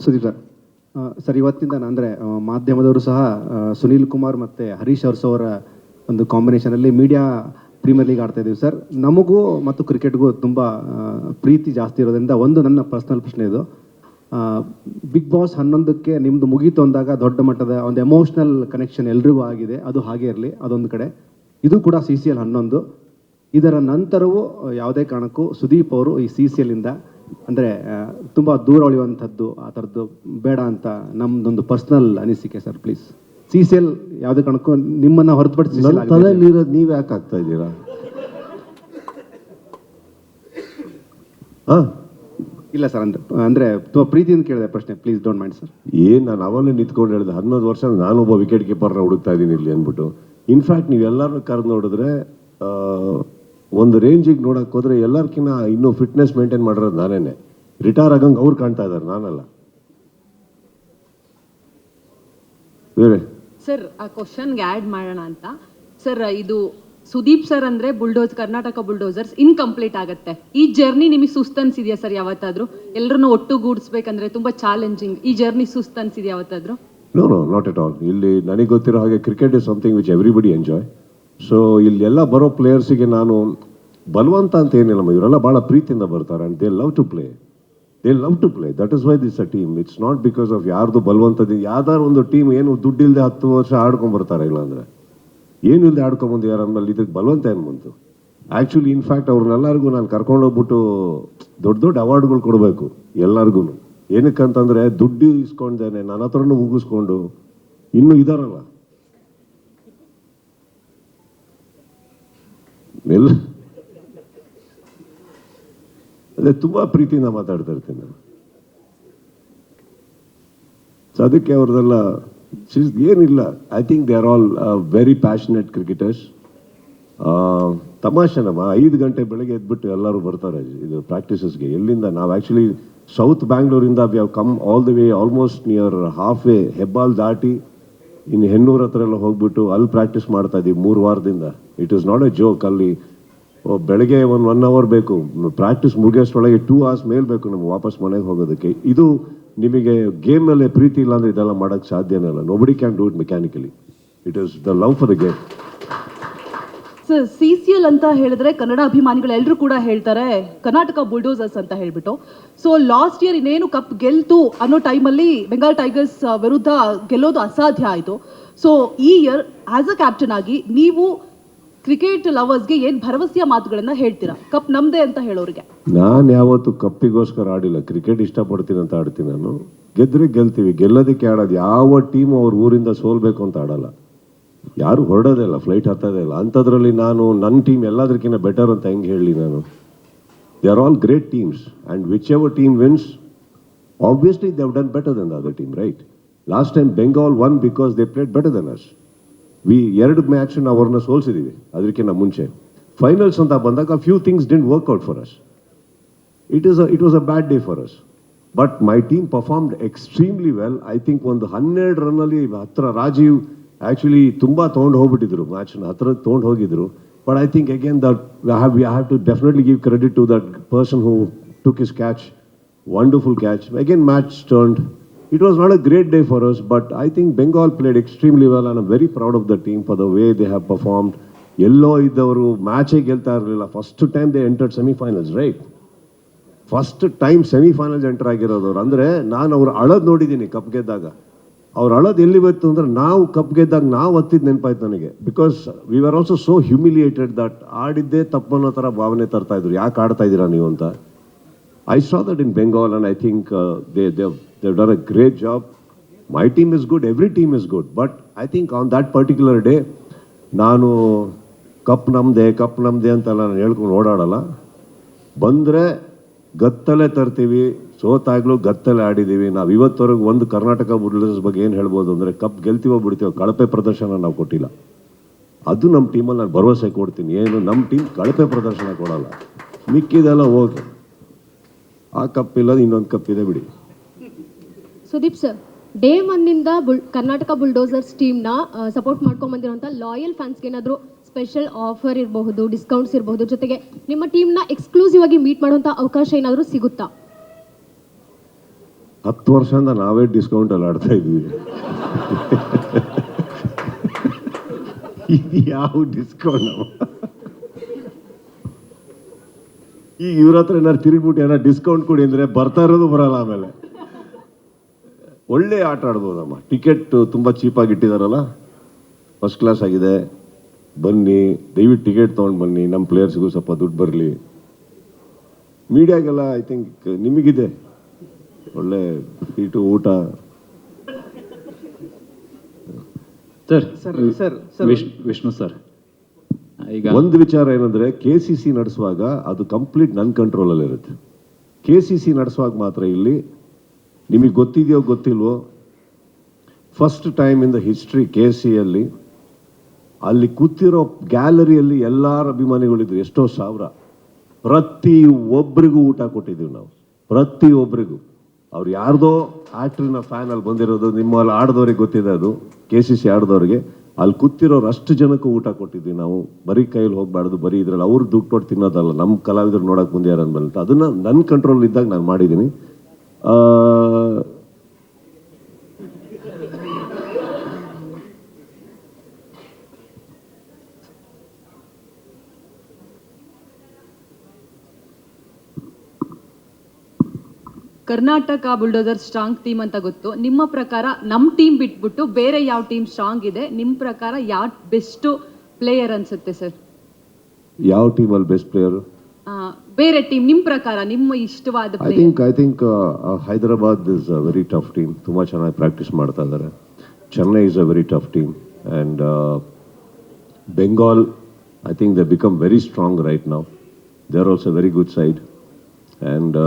Sudeep sir, sir ಇವತ್ತಿಂದ ಅಂದರೆ ಮಾಧ್ಯಮದವರು ಸಹ ಸುನೀಲ್ ಕುಮಾರ್ ಮತ್ತು ಹರೀಶ್ ಅರ್ಸ್ ಅವರ ಒಂದು ಕಾಂಬಿನೇಷನಲ್ಲಿ ಮೀಡಿಯಾ ಪ್ರೀಮಿಯರ್ ಲೀಗ್ ಆಡ್ತಾ ಇದ್ದೀವಿ ಸರ್. ನಮಗೂ ಮತ್ತು ಕ್ರಿಕೆಟ್ಗೂ ತುಂಬ ಪ್ರೀತಿ ಜಾಸ್ತಿ ಇರೋದ್ರಿಂದ ಒಂದು ನನ್ನ ಪರ್ಸ್ನಲ್ ಪ್ರಶ್ನೆ ಇದು, ಬಿಗ್ ಬಾಸ್ 11ಕ್ಕೆ ನಿಮ್ಮದು ಮುಗೀತು ಅಂದಾಗ ದೊಡ್ಡ ಮಟ್ಟದ ಒಂದು ಎಮೋಷ್ನಲ್ ಕನೆಕ್ಷನ್ ಎಲ್ರಿಗೂ ಆಗಿದೆ, ಅದು ಹಾಗೆ ಇರಲಿ ಅದೊಂದು ಕಡೆ. ಇದು ಕೂಡ CCL 11. ಇದರ ನಂತರವೂ ಯಾವುದೇ ಕಾರಣಕ್ಕೂ ಸುದೀಪ್ ಅವರು ಈ CCLಯಿಂದ ಅಂದರೆ ತುಂಬ ದೂರ ಉಳಿಯುವಂಥದ್ದು ಆ ಥರದ್ದು ಬೇಡ ಅಂತ ನಮ್ಮದೊಂದು ಪರ್ಸ್ನಲ್ ಅನಿಸಿಕೆ ಸರ್. ಪ್ಲೀಸ್ CCL ಯಾವುದೇ ಕಾರಣಕ್ಕೂ ನಿಮ್ಮನ್ನು ಹೊರತುಪಡಿಸಿ ತಲೆಯಲ್ಲಿರೋದು ನೀವು ಯಾಕೆ ಆಗ್ತಾ ಇದ್ದೀರಾ? ಇಲ್ಲ ಸರ್, ಅಂದರೆ ತುಂಬ ಪ್ರೀತಿಯಿಂದ ಕೇಳಿದೆ ಪ್ರಶ್ನೆ, ಪ್ಲೀಸ್ ಡೋಂಟ್ ಮೈಂಡ್ ಸರ್. ನಾನು ಅವಲ್ಲೇ ನಿಂತ್ಕೊಂಡು ಹೇಳಿದೆ 11 ವರ್ಷ ನಾನೊಬ್ಬ ವಿಕೆಟ್ ಕೀಪರ್ನ ಹುಡುಕ್ತಾ ಇದ್ದೀನಿ ಇಲ್ಲಿ ಅಂದ್ಬಿಟ್ಟು. ಇನ್ಫ್ಯಾಕ್ಟ್ ನೀವೆಲ್ಲರೂ ಕರೆದು ನೋಡಿದ್ರೆ ಒಂದು ರೇಂಜಿಗೆ ನೋಡಕ್ಕೆ ಹೋದ್ರೆ ಎಲ್ಲರಿಗಿನ್ನ ಇನ್ನೂ ಫಿಟ್ನೆಸ್ ಮೇಂಟೈನ್ ಮಾಡಿರೋದು ನಾನೇನೆ. ರಿಟೈರ್ ಆಗಂಗೆ ಅವ್ರು ಕಾಣ್ತಾ ಇದ್ದಾರೆ, ನಾನಲ್ಲ. ಬೇರೆ ಸರ್ ಆ ಕ್ವಶನ್ಗೆ ಆ್ಯಡ್ ಮಾಡೋಣ ಅಂತ ಸರ್, ಇದು ಸುದೀಪ್ ಸರ್ ಅಂದರೆ ಕರ್ನಾಟಕ ಬುಲ್ಡೋಸರ್ಸ್ ಇನ್ಕಂಪ್ಲೀಟ್ ಆಗುತ್ತೆ. ಈ ಜರ್ನಿ ನಿಮಗೆ ಸುಸ್ತು ಅನ್ಸಿದ್ಯಾ ಸರ್ ಯಾವತ್ತಾದರೂ? ಎಲ್ಲರನ್ನೂ ಒಟ್ಟುಗೂಡಿಸ್ಬೇಕಂದ್ರೆ ತುಂಬ ಚಾಲೆಂಜಿಂಗ್. ಈ ಜರ್ನಿ ಸುಸ್ತು ಅನ್ಸಿದ್ಯಾ ಯಾವತ್ತಾದರೂ? No not at all. ಇಲ್ಲಿ ನನಗೆ ಗೊತ್ತಿರೋ ಹಾಗೆ cricket is something which everybody enjoy. So ಇಲ್ಲೆಲ್ಲ ಬರೋ ಪ್ಲೇಯರ್ಸಿಗೆ ನಾನು ಬಲವಂತ ಅಂತ ಏನಿಲ್ಲಮ್ಮ, ಇವರೆಲ್ಲ ಭಾಳ ಪ್ರೀತಿಯಿಂದ ಬರ್ತಾರೆ and they love to play. That is why this a team. It's not because of ಯಾರ್ದು ಬಲವಂತದಿಂದ. ಯಾವ್ದಾರು ಒಂದು ಟೀಮ್ ಏನು ದುಡ್ಡಿಲ್ಲದೆ 10 ವರ್ಷ ಆಡ್ಕೊಂಡ್ಬರ್ತಾರೆ, ಇಲ್ಲಾಂದರೆ ಏನು ಇಲ್ಲದೆ ಆಡ್ಕೊಂಬಂದು ಯಾರು ಅಂದ್ಮೇಲೆ ಇದಕ್ಕೆ ಬಲವಂತ ಏನು ಬಂತು? ಆ್ಯಕ್ಚುಲಿ ಇನ್ಫ್ಯಾಕ್ಟ್ ಅವ್ರನ್ನೆಲ್ಲರಿಗೂ ನಾನು ಕರ್ಕೊಂಡೋಗ್ಬಿಟ್ಟು ದೊಡ್ಡ ದೊಡ್ಡ ಅವಾರ್ಡ್ಗಳು ಕೊಡಬೇಕು ಎಲ್ಲರಿಗೂ. ಏನಕ್ಕಂತಂದರೆ ದುಡ್ಡು ಇಸ್ಕೊಂಡೇನೆ ನನ್ನ ಹತ್ರನೂ ಮುಗಿಸ್ಕೊಂಡು ಇನ್ನೂ ಇದಾರಲ್ಲ ಎಲ್ಲ, ಅದೇ ತುಂಬ ಪ್ರೀತಿಯಿಂದ ಮಾತಾಡ್ತಾ ಇರ್ತೀನಿ ನಾನು. ಸೊ ಅದಕ್ಕೆ ಅವ್ರದ್ದೆಲ್ಲ ಏನಿಲ್ಲ. I think they are all very passionate cricketers. ತಮಾಷೆನಮ್ಮ, 5 ಗಂಟೆ ಬೆಳಗ್ಗೆ ಎದ್ಬಿಟ್ಟು ಎಲ್ಲರೂ ಬರ್ತಾರೆ ಇದು ಪ್ರಾಕ್ಟೀಸಸ್ಗೆ. ಎಲ್ಲಿಂದ ನಾವು ಆ್ಯಕ್ಚುಲಿ ಸೌತ್ ಬ್ಯಾಂಗ್ಳೂರಿಂದ we have come all the way almost near halfway Hebbal ದಾಟಿ ಇನ್ನು ಹೆಣ್ಣೂರ ಹತ್ರ ಎಲ್ಲ ಹೋಗ್ಬಿಟ್ಟು ಅಲ್ಲಿ ಪ್ರಾಕ್ಟೀಸ್ ಮಾಡ್ತಾ ಇದ್ದೀವಿ 3 ವಾರದಿಂದ. It is not A joke. ಅಲ್ಲಿ ಬೆಳಗ್ಗೆ 1 ಅವರ್ ಬೇಕು, ಪ್ರಾಕ್ಟೀಸ್ ಮುಗಿಯೋಷ್ಟೊಳಗೆ 2 hours ಮೇಲೆ ಬೇಕು ನಮ್ಗೆ ವಾಪಸ್ ಮನೆಗೆ ಹೋಗೋದಕ್ಕೆ. ಇದು ನಿಮಗೆ ಗೇಮ್ ಮೇಲೆ ಪ್ರೀತಿ ಇಲ್ಲ ಅಂದರೆ ಇದೆಲ್ಲ ಮಾಡೋಕ್ಕೆ ಸಾಧ್ಯನೇ ಇಲ್ಲ. Nobody can do it mechanically. It is the love for the game. Sir CCL ಅಂತ ಹೇಳಿದ್ರೆ ಕನ್ನಡ ಅಭಿಮಾನಿಗಳೆಲ್ಲರೂ ಕೂಡ ಹೇಳ್ತಾರೆ ಕರ್ನಾಟಕ ಬುಲ್ಡೋಸರ್ಸ್ ಅಂತ ಹೇಳ್ಬಿಟ್ಟು. ಸೊ ಲಾಸ್ಟ್ ಇಯರ್ ಇನ್ನೇನು ಕಪ್ ಗೆಲ್ತು ಅನ್ನೋ ಟೈಮಲ್ಲಿ ಬೆಂಗಾಲ್ ಟೈಗರ್ಸ್ ವಿರುದ್ಧ ಗೆಲ್ಲೋದು ಅಸಾಧ್ಯ ಆಯಿತು. ಸೊ ಈ ಇಯರ್ ಆಸ್ ಅ ಕ್ಯಾಪ್ಟನ್ ಆಗಿ ನೀವು ಕ್ರಿಕೆಟ್ ಲವರ್ಸ್ಗೆ ಏನು ಭರವಸೆಯ ಮಾತುಗಳನ್ನು ಹೇಳ್ತೀರಾ ಕಪ್ ನಮ್ಮದೇ ಅಂತ ಹೇಳೋರಿಗೆ? ನಾನು ಯಾವತ್ತು ಕಪ್ಪಿಗೋಸ್ಕರ ಆಡಿಲ್ಲ. ಕ್ರಿಕೆಟ್ ಇಷ್ಟಪಡ್ತೀನಿ ಅಂತ ಆಡ್ತೀನಿ ನಾನು. ಗೆದ್ರೆ ಗೆಲ್ತೀವಿ, ಗೆಲ್ಲೋದಕ್ಕೆ ಆಡೋದು. ಯಾವ ಟೀಮು ಅವ್ರ ಊರಿಂದ ಸೋಲ್ಬೇಕು ಅಂತ ಆಡಲ್ಲ. ಯಾರು ಹೊರಡೋದೇ ಇಲ್ಲ, ಫ್ಲೈಟ್ ಹತ್ತೋದೇ ಇಲ್ಲ. ಅಂಥದ್ರಲ್ಲಿ ನಾನು ನನ್ನ ಟೀಮ್ ಎಲ್ಲದಕ್ಕಿಂತ ಬೆಟರ್ ಅಂತ ಹೆಂಗೆ ಹೇಳಲಿ ನಾನು? They are all great teams and which ever team wins obviously they have done better than the other team, right? Last time Bengal won because they played better than us. 2 match ನಾವು ಅವ್ರನ್ನ ಸೋಲ್ಸಿದ್ದೀವಿ ಅದಕ್ಕಿಂತ ಮುಂಚೆ. Finals ಅಂತ ಬಂದಾಗ few things didn't work out for us. It was a bad day for us. But my team performed extremely well. I think ಒಂದು 12 ರನ್ನಲ್ಲಿ ಹತ್ರ Rajiv actually ತುಂಬ ತೊಗೊಂಡು ಹೋಗ್ಬಿಟ್ಟಿದ್ರು, ಮ್ಯಾಚ್ನ ಹತ್ರ ತೊಗೊಂಡು ಹೋಗಿದ್ರು. But I think again that we have to definitely give credit to that person who took his catch. Wonderful catch. Again match turned. It was not a great day for us, but I think Bengal played extremely well and I'm very proud of the team for the way they have performed. Yellow idavaru match ಗೆಲ್ತಾ ಇರಲಿಲ್ಲ. First time they entered semifinals, right? First time semifinals enter ಆಗಿರೋದವ್ರು. ಅಂದರೆ ನಾನು ಅವ್ರು ಅಳೋದು ನೋಡಿದ್ದೀನಿ cup ಗೆದ್ದಾಗ. ಅವ್ರು ಅಳೋದು ಎಲ್ಲಿ ಬಂತು ಅಂದರೆ ನಾವು ಕಪ್ ಗೆದ್ದಾಗ ನಾವು ಹತ್ತಿದ್ದು ನೆನಪಾಯ್ತು ನನಗೆ. Because we are also so humiliated that ಆಡಿದ್ದೇ ತಪ್ಪನ್ನೋ ಥರ ಭಾವನೆ ತರ್ತಾ ಇದ್ರು. ಯಾಕೆ ಆಡ್ತಾ ಇದ್ದೀರಾ ನೀವು ಅಂತ. I saw that in Bengal and I think they've done a great job. My team is good, every team is good. But I think on that particular day, ನಾನು ಕಪ್ ನಮ್ಮದೇ ಅಂತೆಲ್ಲ ನಾನು ಹೇಳ್ಕೊಂಡು ಓಡಾಡಲ್ಲ. ಬಂದರೆ ಗತ್ತಲೆ ತರ್ತೀವಿ, ಸೋತಾಗಲೂ ಗತ್ತಲೆ ಆಡಿದ್ದೀವಿ. ನಾವು ಇವತ್ತವರೆಗೂ ಒಂದು ಕರ್ನಾಟಕ ಬುಲ್ಡೋಸರ್ಸ್ ಬಗ್ಗೆ ಏನು ಹೇಳ್ಬೋದು ಅಂದರೆ ಕಪ್ ಗೆಲ್ತೀವೋ ಬಿಡ್ತೀವೋ, ಕಳಪೆ ಪ್ರದರ್ಶನ ನಾವು ಕೊಟ್ಟಿಲ್ಲ. ಅದು ನಮ್ಮ ಟೀಮಲ್ಲಿ ನಾನು ಭರವಸೆ ಕೊಡ್ತೀನಿ. ಏನು ನಮ್ಮ ಟೀಮ್ ಕಳಪೆ ಪ್ರದರ್ಶನ ಕೊಡಲ್ಲ. ಮಿಕ್ಕಿದೆಲ್ಲ ಹೋಗಿ ಆ ಕಪ್ ಇಲ್ಲ, ಇನ್ನೊಂದು ಕಪ್ ಇದೆ ಬಿಡಿ. ಸುದೀಪ್ ಸರ್, ಡೇ 1ನಿಂದ ಕರ್ನಾಟಕ ಬುಲ್ಡೋಸರ್ಸ್ ಟೀಮ್ನ ಸಪೋರ್ಟ್ ಮಾಡ್ಕೊಂಬಂದಿರೋಂಥ ಲಾಯಲ್ ಫ್ಯಾನ್ಸ್ಗೆ ಏನಾದರೂ ಸ್ಪೆಷಲ್ ಆಫರ್ ಇರಬಹುದು, ಡಿಸ್ಕೌಂಟ್ಸ್ ಇರಬಹುದು, ಜೊತೆಗೆ ನಿಮ್ಮ ಟೀಮ್ನ ಎಕ್ಸ್ಕ್ಲೂಸಿವ್ ಆಗಿ ಮೀಟ್ ಮಾಡುವಂಥ ಅವಕಾಶ ಏನಾದರೂ ಸಿಗುತ್ತಾ? 10 ವರ್ಷದಿಂದ ನಾವೇ ಡಿಸ್ಕೌಂಟಲ್ಲಿ ಆಡ್ತಾ ಇದ್ವಿ. ಇದು ಯಾವ ಡಿಸ್ಕೌಂಟ್ ನಾವು ಈಗ ಇವ್ರ ಹತ್ರ ಏನಾರು ತಿರುಗ್ಬಿಟ್ಟು ಏನಾರು ಡಿಸ್ಕೌಂಟ್ ಕೊಡಿ ಅಂದರೆ ಬರ್ತಾ ಇರೋದು ಬರಲ್ಲ. ಆಮೇಲೆ ಒಳ್ಳೆ ಆಟ ಆಡ್ಬೋದಮ್ಮ. ಟಿಕೆಟ್ ತುಂಬ ಚೀಪಾಗಿ ಇಟ್ಟಿದಾರಲ್ಲ, ಫಸ್ಟ್ ಕ್ಲಾಸ್ ಆಗಿದೆ. ಬನ್ನಿ, ದಯವಿಟ್ಟು ಟಿಕೆಟ್ ತೊಗೊಂಡು ಬನ್ನಿ, ನಮ್ಮ ಪ್ಲೇಯರ್ಸ್ಗೂ ಸ್ವಲ್ಪ ದುಡ್ಡು ಬರಲಿ. ಮೀಡಿಯಾಗೆಲ್ಲ ಐ ಥಿಂಕ್ ನಿಮಗಿದೆ ಒಳ್ಳೆ ಸೀಟು, ಊಟ. ವಿಷ್ಣು ಸರ್, ಈಗ ಒಂದು ವಿಚಾರ ಏನಂದ್ರೆ, KCC ನಡೆಸುವಾಗ ಅದು ಕಂಪ್ಲೀಟ್ ನನ್ನ ಕಂಟ್ರೋಲಲ್ಲಿ ಇರುತ್ತೆ. KCC ನಡೆಸುವಾಗ ಮಾತ್ರ ಇಲ್ಲಿ ನಿಮಗೆ ಗೊತ್ತಿದೆಯೋ ಗೊತ್ತಿಲ್ವೋ, first time in the history KCಯಲ್ಲಿ ಅಲ್ಲಿ ಕೂತಿರೋ ಗ್ಯಾಲರಿಯಲ್ಲಿ ಎಲ್ಲರ ಅಭಿಮಾನಿಗಳಿದ್ರು, ಎಷ್ಟೋ ಸಾವಿರ. ಪ್ರತಿ ಒಬ್ಬರಿಗೂ ಊಟ ಕೊಟ್ಟಿದ್ದೀವಿ ನಾವು, ಪ್ರತಿ ಒಬ್ಬರಿಗೂ. ಅವ್ರು ಯಾರ್ದೋ ಆಕ್ಟ್ರಿನ ಫ್ಯಾನ್ ಅಲ್ಲಿ ಬಂದಿರೋದು, ನಿಮ್ಮಲ್ಲಿ ಆಡ್ದವ್ರಿಗೆ ಗೊತ್ತಿದೆ ಅದು, KCC ಆಡ್ದವ್ರಿಗೆ. ಅಲ್ಲಿ ಕೂತಿರೋರು ಅಷ್ಟು ಜನಕ್ಕೂ ಊಟ ಕೊಟ್ಟಿದ್ವಿ ನಾವು. ಬರೀ ಕೈಯಲ್ಲಿ ಹೋಗ್ಬಾರ್ದು, ಬರೀ ಇದ್ರಲ್ಲಿ ಅವ್ರು ದುಡ್ಡು ಕೊಟ್ಟು ತಿನ್ನೋದಲ್ಲ, ನಮ್ಮ ಕಲಾವಿದರು ನೋಡಕ್ಕೆ ಬಂದ್ಯಾರ ಅಂದ್ಮೇಲೆ ಅದನ್ನ ನನ್ನ ಕಂಟ್ರೋಲ್ ಇದ್ದಾಗ ನಾನು ಮಾಡಿದ್ದೀನಿ. ಕರ್ನಾಟಕ ಬುಲ್ಡೋಸರ್ ಸ್ಟ್ರಾಂಗ್ ಟೀಮ್ ಅಂತ ಗೊತ್ತು. ನಿಮ್ಮ ಪ್ರಕಾರ ನಮ್ಮ ಟೀಮ್ ಬಿಟ್ಬಿಟ್ಟು ಬೇರೆ ಯಾವ ಟೀಮ್ ಸ್ಟ್ರಾಂಗ್ ಇದೆ? ನಿಮ್ಮ ಪ್ರಕಾರ ಯಾವ ಬೆಸ್ಟ್ ಪ್ಲೇಯರ್ ಅನ್ಸುತ್ತೆ ಸರ್? ಯಾವ ಟೀಮಲ್ಲಿ ಬೆಸ್ಟ್ ಪ್ಲೇಯರು? ಬೇರೆ ಟೀಮ್ ನಿಮ್ಮ ಪ್ರಕಾರ, ನಿಮ್ಮ ಇಷ್ಟವಾದ I think Hyderabad is a very tough team. ತುಂಬ ಚೆನ್ನಾಗಿ ಪ್ರಾಕ್ಟೀಸ್ ಮಾಡ್ತಾ ಇದ್ದಾರೆ. Chennai is a very tough team. And Bengal, I think they become very strong right now. They are also very good side. And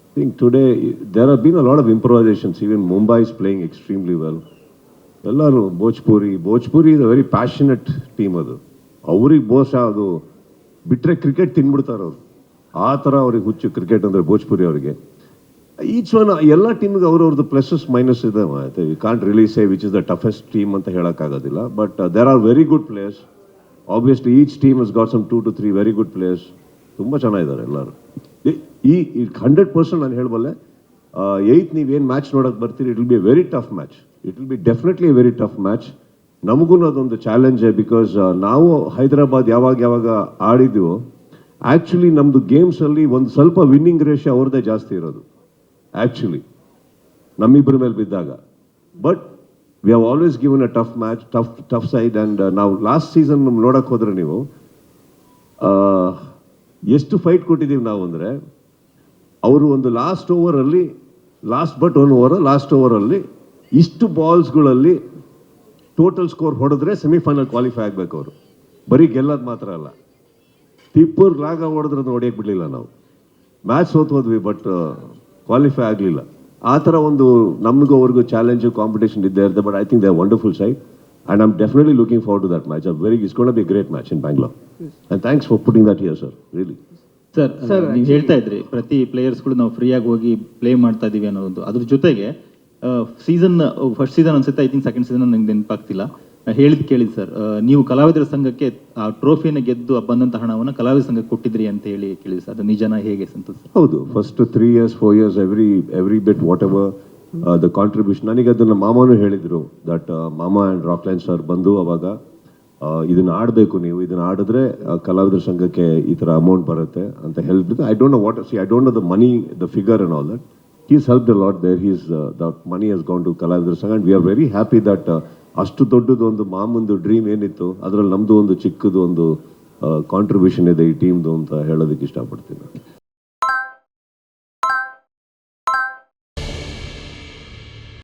I think today there have been a lot of improvisations. Even Mumbai is playing extremely well. Ellaru Bhojpuri is a very passionate team adu. Avrige ಬಹುಶಃ ಅದು ಬಿಟ್ರೆ cricket ತಿನ್ಬಿಡ್ತಾರೆ ಅವರು. ಆ ಥರ ಅವ್ರಿಗೆ ಹುಚ್ಚು cricket ಅಂದರೆ Bhojpuri ಅವರಿಗೆ. ಈಚ್ ಒನ್ ಎಲ್ಲ ಟೀಮ್ಗೆ ಅವ್ರವ್ರದ್ದು ಪ್ಲಸಸ್ ಮೈನಸ್ ಇದೆ. You can't really say which is the toughest team ಅಂತ ಹೇಳೋಕ್ಕಾಗೋದಿಲ್ಲ. But there are very good players. Obviously each team has got some 2 to 3 very good players. ತುಂಬ ಚೆನ್ನಾಗಿದ್ದಾರೆ ಎಲ್ಲರೂ. ಈ 100% ನಾನು ಹೇಳಬಲ್ಲೆ, 8th ನೀವೇನು ಮ್ಯಾಚ್ ನೋಡೋಕೆ ಬರ್ತೀರಿ, it will be A very tough match. It will be definitely A very tough match. ನಮಗೂ ಅದೊಂದು ಚಾಲೆಂಜೇ. ಬಿಕಾಸ್ ನಾವು ಹೈದರಾಬಾದ್ ಯಾವಾಗ ಆಡಿದ್ವೋ, ಆ್ಯಕ್ಚುಲಿ ನಮ್ಮದು ಗೇಮ್ಸಲ್ಲಿ ಒಂದು ಸ್ವಲ್ಪ ವಿನ್ನಿಂಗ್ ರೇಷಿಯೋ ಅವ್ರದ್ದೇ ಜಾಸ್ತಿ ಇರೋದು ಆ್ಯಕ್ಚುಲಿ ನಮ್ಮಿಬ್ಬರ ಮೇಲೆ ಬಿದ್ದಾಗ. But we have always given a tough match, tough side. And ನಾವು ಲಾಸ್ಟ್ ಸೀಸನ್ ನೋಡೋಕೆ ಹೋದ್ರೆ ನೀವು ಎಷ್ಟು ಫೈಟ್ ಕೊಟ್ಟಿದ್ದೀವಿ ನಾವು ಅಂದರೆ, ಅವರು ಒಂದು ಲಾಸ್ಟ್ ಓವರಲ್ಲಿ ಇಷ್ಟು ಬಾಲ್ಸ್ಗಳಲ್ಲಿ ಟೋಟಲ್ ಸ್ಕೋರ್ ಹೊಡೆದ್ರೆ ಸೆಮಿಫೈನಲ್ ಕ್ವಾಲಿಫೈ ಆಗಬೇಕು ಅವರು. ಬರೀ ಗೆಲ್ಲೋದು ಮಾತ್ರ ಅಲ್ಲ, ತಿಪ್ಪೂರ್ ಲಾಗ ಹೊಡೆದ್ರೆ ಹೊಡೆಯಕ್ಕೆ ಬಿಡಲಿಲ್ಲ ನಾವು. ಮ್ಯಾಚ್ ಸೋತ್ವಿ, ಬಟ್ ಕ್ವಾಲಿಫೈ ಆಗಲಿಲ್ಲ. ಆ ಥರ ಒಂದು ನಮಗೂ ಅವ್ರಿಗೂ ಚಾಲೆಂಜು, ಕಾಂಪಿಟೇಷನ್ ಇದ್ದೇ ಇರುತ್ತೆ. But I think they R wonderful side. And I'm definitely looking forward to that match. It's going to be a great match in Bangalore. And thanks for putting that here, sir. Really. Sir, ನೀವು ಹೇಳ್ತಾ ಇದ್ರಿ ಪ್ರತಿ ಪ್ಲೇಯರ್ಸ್ಗಳು ನಾವು ಫ್ರೀಯಾಗಿ ಹೋಗಿ play ಮಾಡ್ತಾ ಇದೀವಿ ಅನ್ನೋದು. ಅದ್ರ ಜೊತೆಗೆ ಫಸ್ಟ್ ಸೀಸನ್ ಅನ್ಸುತ್ತೆ, ಐ ಥಿಂಕ್ ಸೆಕೆಂಡ್ ಸೀಸನ್ ನಂಗೆ ನೆನಪಾಗ್ತಿಲ್ಲ, ಕೇಳಿದ್ ಸರ್, ನೀವು ಕಲಾವಿದರ ಸಂಘಕ್ಕೆ ಆ ಟ್ರೋಫಿನ ಗೆದ್ದು ಬಂದಂಥ ಹಣವನ್ನು ಕಲಾವಿದರ ಸಂಘಕ್ಕೆ ಕೊಟ್ಟಿದ್ರಿ ಅಂತ ಹೇಳಿ ಕೇಳಿದ್ರಿ ಸರ್. ಅದು ನಿಜನಾ, ಹೇಗೆ ಸಂತೋಷ? ಹೌದು, first 3 years 4 years every bit what ever the contribution. ನನಗೆ ಅದನ್ನು ಮಾಮನೂ ಹೇಳಿದರು, ದಟ್ ಮಾಮ ಆ್ಯಂಡ್ ರಾಕ್ಲೈನ್ ಸರ್ ಬಂದು ಅವಾಗ ಇದನ್ನು ಆಡಬೇಕು, ನೀವು ಇದನ್ನು ಆಡಿದ್ರೆ ಕಲಾವಿದರ ಸಂಘಕ್ಕೆ ಈ ಥರ ಅಮೌಂಟ್ ಬರುತ್ತೆ ಅಂತ ಹೇಳಿಬಿಟ್ಟು. I don't know the money, the figure and all that. He's helped a lot there. The money has gone to ಕಲಾವಿದರ ಸಂಘ. And we are very happy that ಅಷ್ಟು ದೊಡ್ಡದು ಒಂದು ಮಾಮಂದು ಡ್ರೀಮ್ ಏನಿತ್ತು, ಅದರಲ್ಲಿ ನಮ್ಮದು ಒಂದು ಚಿಕ್ಕದು ಒಂದು ಕಾಂಟ್ರಿಬ್ಯೂಷನ್ ಇದೆ ಈ ಟೀಮ್ದು ಅಂತ ಹೇಳೋದಕ್ಕೆ ಇಷ್ಟಪಡ್ತೀನಿ.